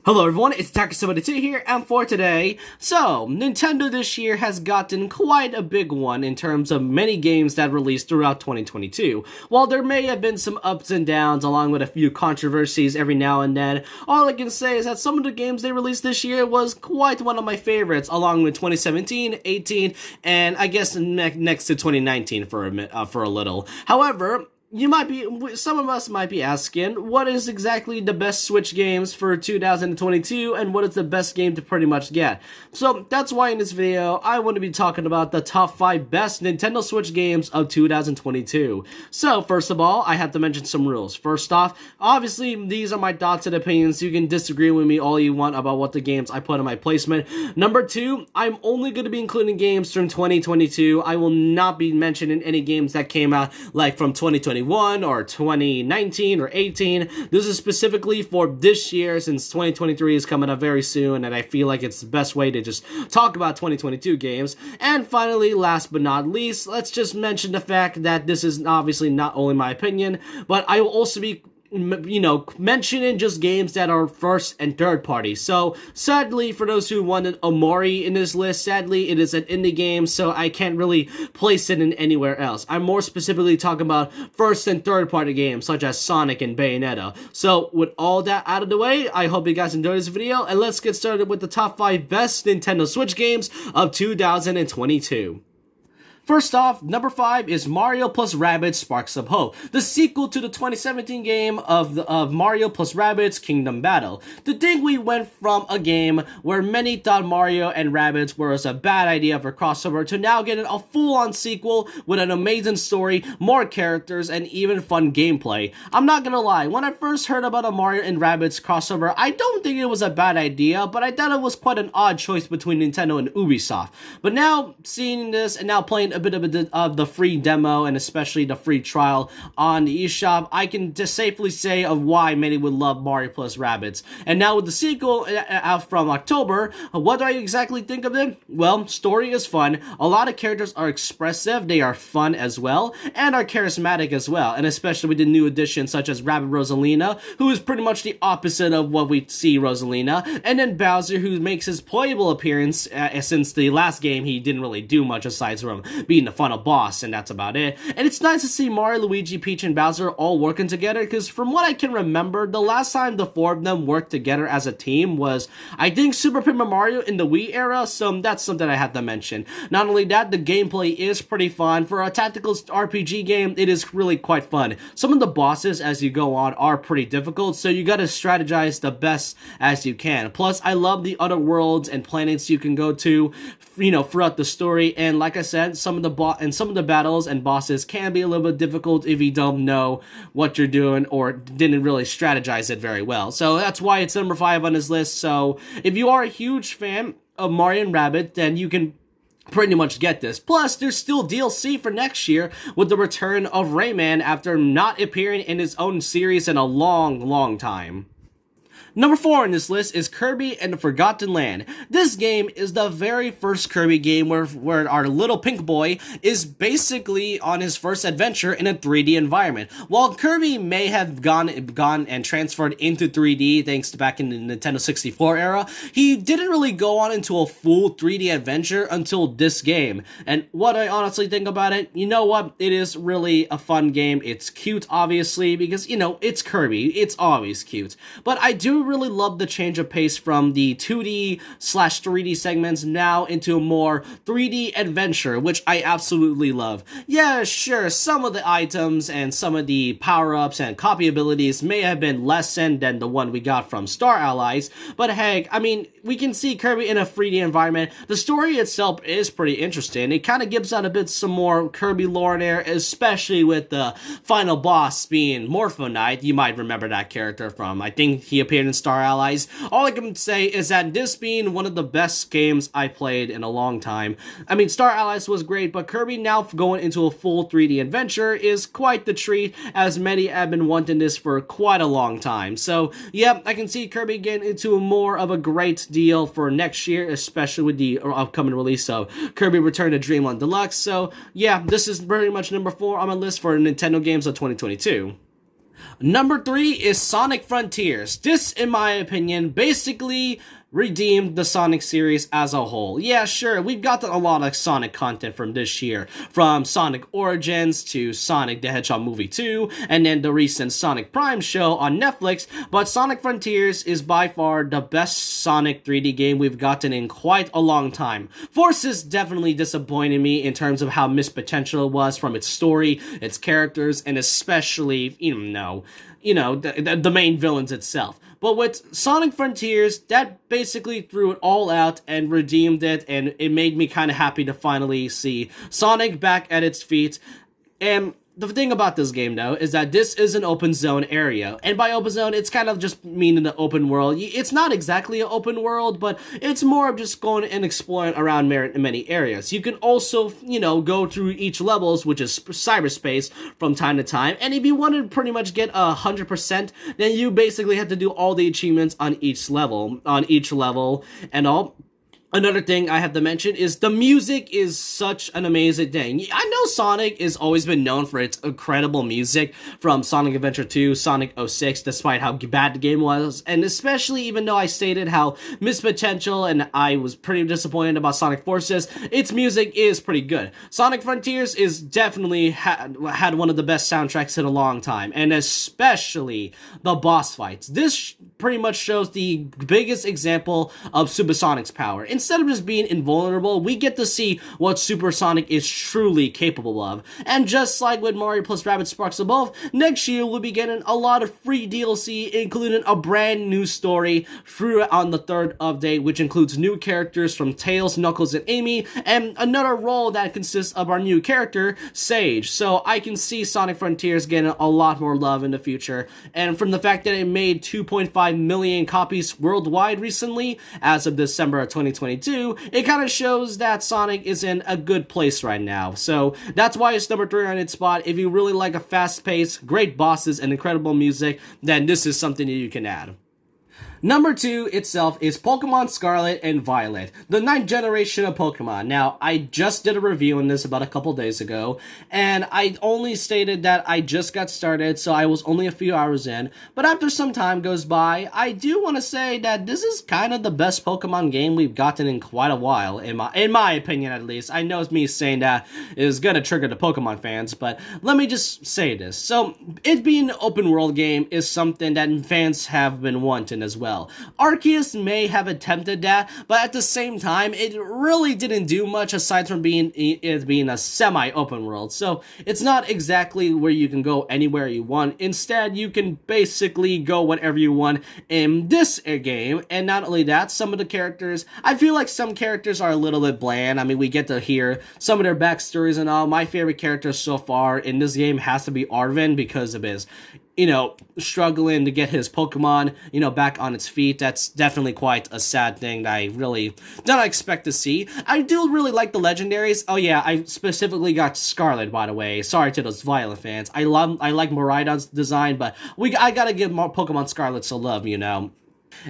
Hello everyone, it's Taka72 here, and for today, Nintendo this year has gotten quite a big one in terms of many games that released throughout 2022. While there may have been some ups and downs along with a few controversies every now and then, all I can say is that some of the games they released this year was quite one of my favorites, along with 2017, 18, and I guess next to 2019 for a little. However, some of us might be asking, what is exactly the best Switch games for 2022, and what is the best game to pretty much get? So that's why in this video, I want to be talking about the top 5 best Nintendo Switch games of 2022. So first of all, I have to mention some rules. First off, obviously, these are my thoughts and opinions. You can disagree with me all you want about what the games I put in my placement. Number 2, I'm only going to be including games from 2022. I will not be mentioning any games that came out like from 2021 or 2019 or 18. This is specifically for this year, since 2023 is coming up very soon, and I feel like it's the best way to just talk about 2022 games. And finally, last but not least, let's just mention the fact that this is obviously not only my opinion, but I will also be mentioning just games that are first and third party. So sadly, for those who wanted Omori in this list, sadly it is an indie game, so I can't really place it in anywhere else. I'm more specifically talking about first and third party games such as Sonic and Bayonetta. So with all that out of the way, I hope you guys enjoyed this video, and let's get started with the top 5 best Nintendo Switch games of 2022. First off, number 5 is Mario plus Rabbids Sparks of Hope, the sequel to the 2017 game of Mario plus Rabbids Kingdom Battle. To think we went from a game where many thought Mario and Rabbids was a bad idea for crossover to now getting a full-on sequel with an amazing story, more characters, and even fun gameplay. I'm not gonna lie, when I first heard about a Mario and Rabbids crossover, I don't think it was a bad idea, but I thought it was quite an odd choice between Nintendo and Ubisoft. But now, seeing this and now playing a bit of the free demo and especially the free trial on the eShop, I can just safely say of why many would love Mario plus Rabbids. And now with the sequel out from October, what do I exactly think of it? Well, story is fun, a lot of characters are expressive, they are fun as well, and are charismatic as well, and especially with the new additions such as Rabbid Rosalina, who is pretty much the opposite of what we see Rosalina, and then Bowser, who makes his playable appearance since the last game he didn't really do much aside from being the final boss, and that's about it. And it's nice to see Mario, Luigi, Peach, and Bowser all working together, because from what I can remember, the last time the 4 of them worked together as a team was, I think, Super Paper Mario in the Wii era, so that's something I have to mention. Not only that, the gameplay is pretty fun. For a tactical RPG game, it is really quite fun. Some of the bosses as you go on are pretty difficult, so you gotta strategize the best as you can. Plus, I love the other worlds and planets you can go to, throughout the story, and like I said, some of the battles and bosses can be a little bit difficult if you don't know what you're doing or didn't really strategize it very well. So that's why it's number 5 on this list. So if you are a huge fan of Mario and Rabbids, then you can pretty much get this. Plus, there's still DLC for next year with the return of Rayman after not appearing in his own series in a long time. Number 4 on this list is Kirby and the Forgotten Land. This game is the very first Kirby game where our little pink boy is basically on his first adventure in a 3D environment. While Kirby may have gone and transferred into 3D thanks to back in the Nintendo 64 era, he didn't really go on into a full 3D adventure until this game. And what I honestly think about it, you know what? It is really a fun game. It's cute, obviously, because, it's Kirby. It's always cute. But I do really love the change of pace from the 2D/3D segments now into a more 3D adventure, which I absolutely love. Yeah, sure, some of the items and some of the power-ups and copy abilities may have been lessened than the one we got from Star Allies, but heck, I mean, we can see Kirby in a 3D environment. The story itself is pretty interesting. It kind of gives out a bit some more Kirby lore there, especially with the final boss being Morpho Knight. You might remember that character from, I think he appeared in Star Allies. All I can say is that this being one of the best games I played in a long time. I mean, Star Allies was great, but Kirby now going into a full 3D adventure is quite the treat, as many have been wanting this for quite a long time. So, yeah, I can see Kirby getting into more of a great deal for next year, especially with the upcoming release of Kirby Return to Dreamland Deluxe. So, yeah, this is very much number 4 on my list for Nintendo games of 2022. Number 3 is Sonic Frontiers. This, in my opinion, basically redeemed the Sonic series as a whole. Yeah, sure, we've gotten a lot of Sonic content from this year, from Sonic Origins to Sonic the Hedgehog Movie 2, and then the recent Sonic Prime show on Netflix, but Sonic Frontiers is by far the best Sonic 3D game we've gotten in quite a long time. Forces definitely disappointed me in terms of how missed potential it was from its story, its characters, and especially, the main villains itself. But with Sonic Frontiers, that basically threw it all out and redeemed it, and it made me kind of happy to finally see Sonic back at its feet. And the thing about this game, though, is that this is an open zone area. And by open zone, it's kind of just meaning the open world. It's not exactly an open world, but it's more of just going and exploring around many areas. You can also, go through each levels, which is cyberspace, from time to time. And if you want to pretty much get 100%, then you basically have to do all the achievements on each level, and all. Another thing I have to mention is the music is such an amazing thing. I know Sonic has always been known for its incredible music from Sonic Adventure 2, Sonic 06, despite how bad the game was, and especially even though I stated how missed potential and I was pretty disappointed about Sonic Forces, its music is pretty good. Sonic Frontiers is definitely had one of the best soundtracks in a long time, and especially the boss fights. This pretty much shows the biggest example of Supersonic's power. Instead of just being invulnerable, we get to see what Supersonic is truly capable of. And just like with Mario plus Rabbids Sparks of Both, next year we'll be getting a lot of free DLC, including a brand new story through on the 3rd update, which includes new characters from Tails, Knuckles, and Amy, and another role that consists of our new character, Sage. So I can see Sonic Frontiers getting a lot more love in the future, and from the fact that it made 2.5 million copies worldwide recently, as of December of 2022, it kind of shows that Sonic is in a good place right now. So that's why it's number 3 on its spot. If you really like a fast-paced, great bosses, and incredible music, then this is something that you can add. Number 2 itself is Pokemon Scarlet and Violet, the 9th generation of Pokemon. Now, I just did a review on this about a couple days ago, and I only stated that I just got started, so I was only a few hours in, but after some time goes by, I do want to say that this is kind of the best Pokemon game we've gotten in quite a while, in my opinion at least. I know me saying that is gonna trigger the Pokemon fans, but let me just say this. So, it being an open world game is something that fans have been wanting as well. Arceus may have attempted that, but at the same time, it really didn't do much aside from being a semi-open world. So it's not exactly where you can go anywhere you want. Instead, you can basically go wherever you want in this game. And not only that, some of the characters, I feel like some characters are a little bit bland. I mean, we get to hear some of their backstories and all. My favorite character so far in this game has to be Arven because of his struggling to get his Pokemon, back on its feet. That's definitely quite a sad thing that I really don't expect to see. I do really like the legendaries. Oh yeah, I specifically got Scarlet, by the way. Sorry to those Violet fans. I like Miraidon's design, but I gotta give Pokemon Scarlet some love,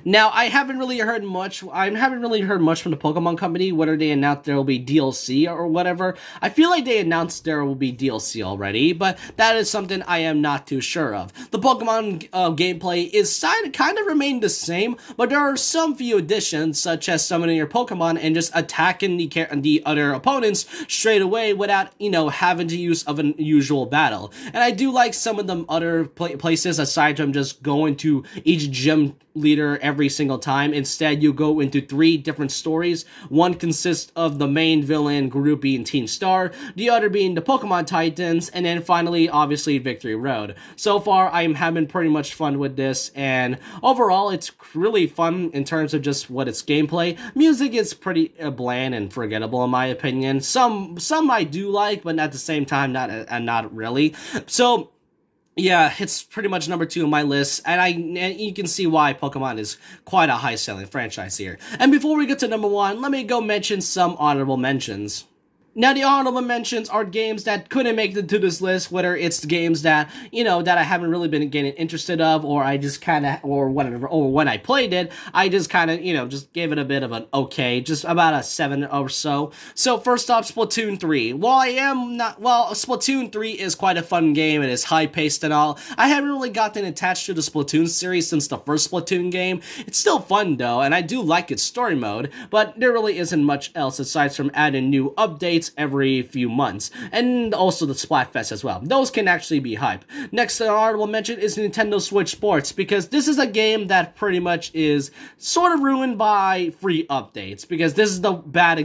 Now, I haven't really heard much from the Pokemon Company, whether they announced there will be DLC or whatever. I feel like they announced there will be DLC already, but that is something I am not too sure of. The Pokemon gameplay is kind of remained the same, but there are some few additions, such as summoning your Pokemon and just attacking the other opponents straight away without, having to use of an usual battle. And I do like some of the other places, aside from just going to each gym leader every single time. Instead, you go into 3 different stories. One consists of the main villain, Groupie, and Team Star. The other being the Pokemon Titans. And then finally, obviously, Victory Road. So far, I am having pretty much fun with this. And overall, it's really fun in terms of just what its gameplay. Music is pretty bland and forgettable in my opinion. Some I do like, but at the same time, not really. So, yeah, it's pretty much number 2 on my list, and you can see why Pokemon is quite a high-selling franchise here. And before we get to number 1, let me go mention some honorable mentions. Now, the honorable mentions are games that couldn't make it to this list, whether it's games that, that I haven't really been getting interested of, or I just kind of, or whatever, or when I played it, I just kind of, just gave it a bit of an okay, just about a 7 or so. So, first up, Splatoon 3. While Splatoon 3 is quite a fun game, it is high-paced and all, I haven't really gotten attached to the Splatoon series since the first Splatoon game. It's still fun, though, and I do like its story mode, but there really isn't much else aside from adding new updates every few months, and also the Splatfest as well. Those can actually be hype. Next honorable mention is Nintendo Switch Sports, because this is a game that pretty much is sort of ruined by free updates, because this is the bad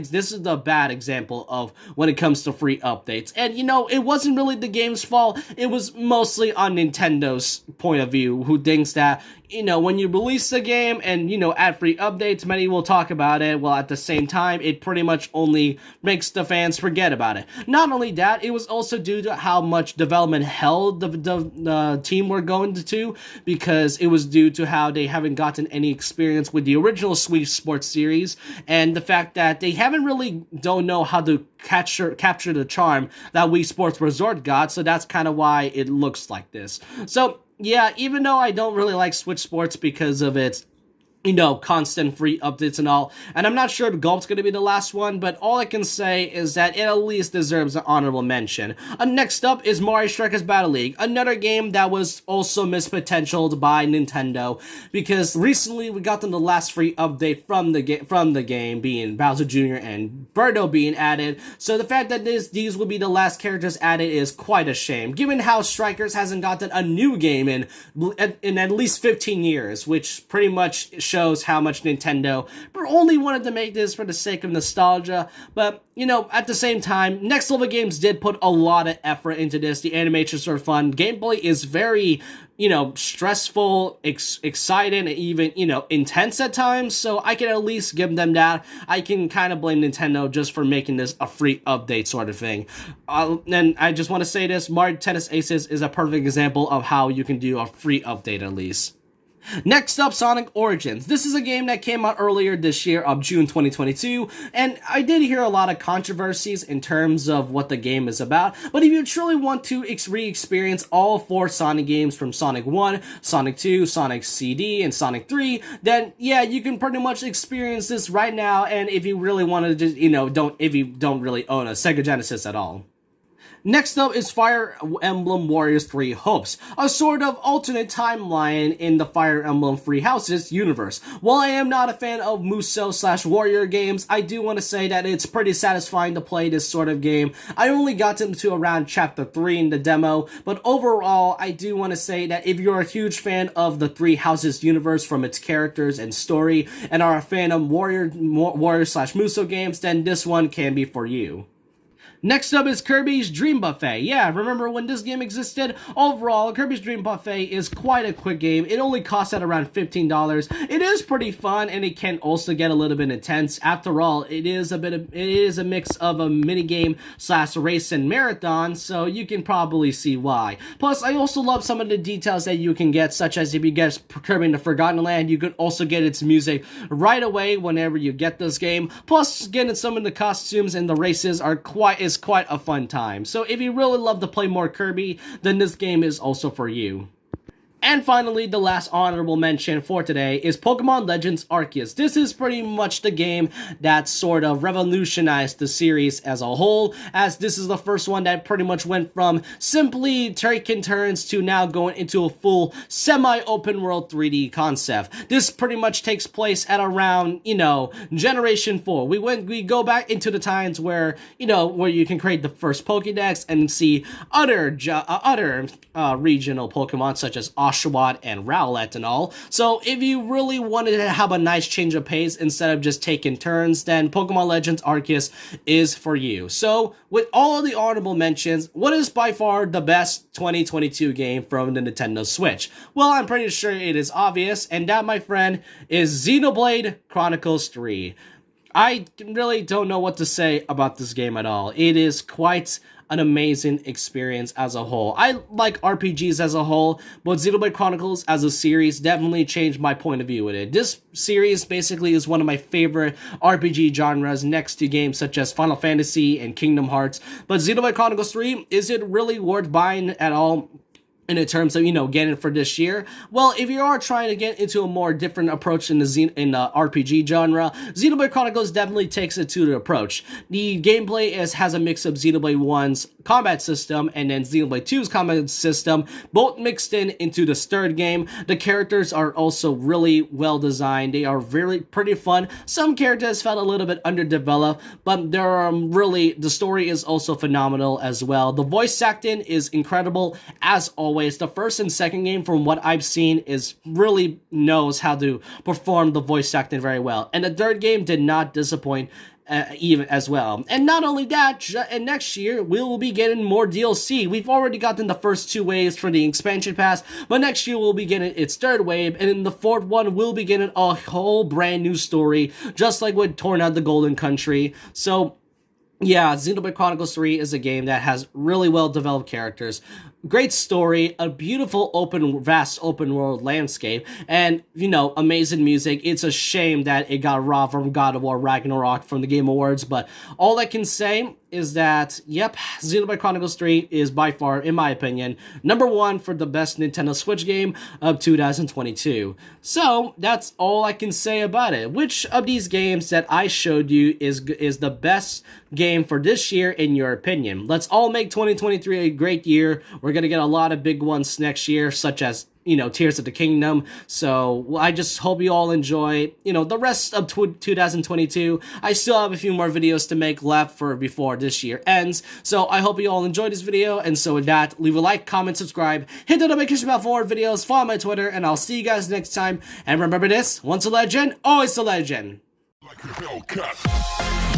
example of when it comes to free updates. And it wasn't really the game's fault, it was mostly on Nintendo's point of view, who thinks that when you release the game and, add free updates, many will talk about it, while at the same time, it pretty much only makes the fans forget about it. Not only that, it was also due to how much development hell the team were going to, because it was due to how they haven't gotten any experience with the original Switch Sports series, and the fact that they don't know how to capture the charm that Wii Sports Resort got, so that's kind of why it looks like this. So, yeah, even though I don't really like Switch Sports because of its constant free updates and all. And I'm not sure if Gulp's gonna be the last one, but all I can say is that it at least deserves an honorable mention. Next up is Mario Strikers Battle League, another game that was also mispotentialed by Nintendo, because recently we got the last free update from the game, being Bowser Jr. and Birdo being added, so the fact that these will be the last characters added is quite a shame, given how Strikers hasn't gotten a new game in at least 15 years, which pretty much shows how much Nintendo only wanted to make this for the sake of nostalgia. But, at the same time, Next Level Games did put a lot of effort into this. The animations are fun. Gameplay is very, stressful, exciting, and even, intense at times. So I can at least give them that. I can kind of blame Nintendo just for making this a free update sort of thing. And I just want to say this, Mario Tennis Aces is a perfect example of how you can do a free update at least. Next up, Sonic Origins. This is a game that came out earlier this year of June 2022, and I did hear a lot of controversies in terms of what the game is about, but if you truly want to re-experience all 4 Sonic games from Sonic 1, Sonic 2, Sonic CD, and Sonic 3, then yeah, you can pretty much experience this right now, and if you really want to just, if you don't really own a Sega Genesis at all. Next up is Fire Emblem Warriors 3 Hopes, a sort of alternate timeline in the Fire Emblem Three Houses universe. While I am not a fan of Musou/Warrior games, I do want to say that it's pretty satisfying to play this sort of game. I only got into around Chapter 3 in the demo, but overall, I do want to say that if you're a huge fan of the Three Houses universe from its characters and story, and are a fan of Warrior/Musou games, then this one can be for you. Next up is Kirby's Dream Buffet. Yeah, remember when this game existed? Overall, Kirby's Dream Buffet is quite a quick game. It only costs at around $15. It is pretty fun, and it can also get a little bit intense. After all, it is a mix of a minigame / race and marathon, so you can probably see why. Plus, I also love some of the details that you can get, such as if you get Kirby in the Forgotten Land, you can also get its music right away whenever you get this game. Plus, getting some of the costumes and the races is quite a fun time. So if you really love to play more Kirby, then this game is also for you. And finally, the last honorable mention for today is Pokemon Legends Arceus. This is pretty much the game that sort of revolutionized the series as a whole, as this is the first one that pretty much went from simply taking turns to now going into a full semi-open world 3D concept. This pretty much takes place at around, Generation 4. We go back into the times where, where you can create the first Pokédex and see other regional Pokemon such as Oshawott and Rowlet and all. So if you really wanted to have a nice change of pace instead of just taking turns, then Pokemon Legends Arceus is for you. So with all of the honorable mentions, what is by far the best 2022 game from the Nintendo Switch? Well, I'm pretty sure it is obvious, and that, my friend, is Xenoblade Chronicles 3. I really don't know what to say about this game at all. It is quite an amazing experience as a whole. I like RPGs as a whole, but Xenoblade Chronicles as a series definitely changed my point of view with it. This series basically is one of my favorite RPG genres next to games such as Final Fantasy and Kingdom Hearts, but Xenoblade Chronicles 3, is it really worth buying at all? And in terms of, getting it for this year, well, if you are trying to get into a more different approach in the RPG genre, Xenoblade Chronicles definitely takes it to the approach. The gameplay has a mix of Xenoblade 1's combat system and then Xenoblade 2's combat system, both mixed into this third game. The characters are also really well designed. They are pretty fun. Some characters felt a little bit underdeveloped, but the story is also phenomenal as well. The voice acting is incredible as always. The first and second game, from what I've seen, is really knows how to perform the voice acting very well. And the third game did not disappoint even as well. And not only that, and next year we will be getting more DLC. We've already gotten the first 2 waves for the expansion pass, but next year we'll be getting its third wave, and in the fourth one we'll be getting a whole brand new story, just like with Torn Out the Golden Country. So yeah, Xenoblade Chronicles 3 is a game that has really well developed characters, great story, a beautiful vast open world landscape, and, amazing music. It's a shame that it got robbed from God of War Ragnarok from the Game Awards, but all I can say is that, yep, Xenoblade Chronicles 3 is by far, in my opinion, #1 for the best Nintendo Switch game of 2022. So, that's all I can say about it. Which of these games that I showed you is the best game for this year, in your opinion? Let's all make 2023 a great year. We're gonna get a lot of big ones next year, such as Tears of the Kingdom. So I just hope you all enjoy, the rest of 2022. I still have a few more videos to make left before this year ends. So I hope you all enjoyed this video. And so with that, leave a like, comment, subscribe, hit the notification bell for more videos, follow my Twitter, and I'll see you guys next time. And remember this, once a legend, always a legend. Like a Hellcat.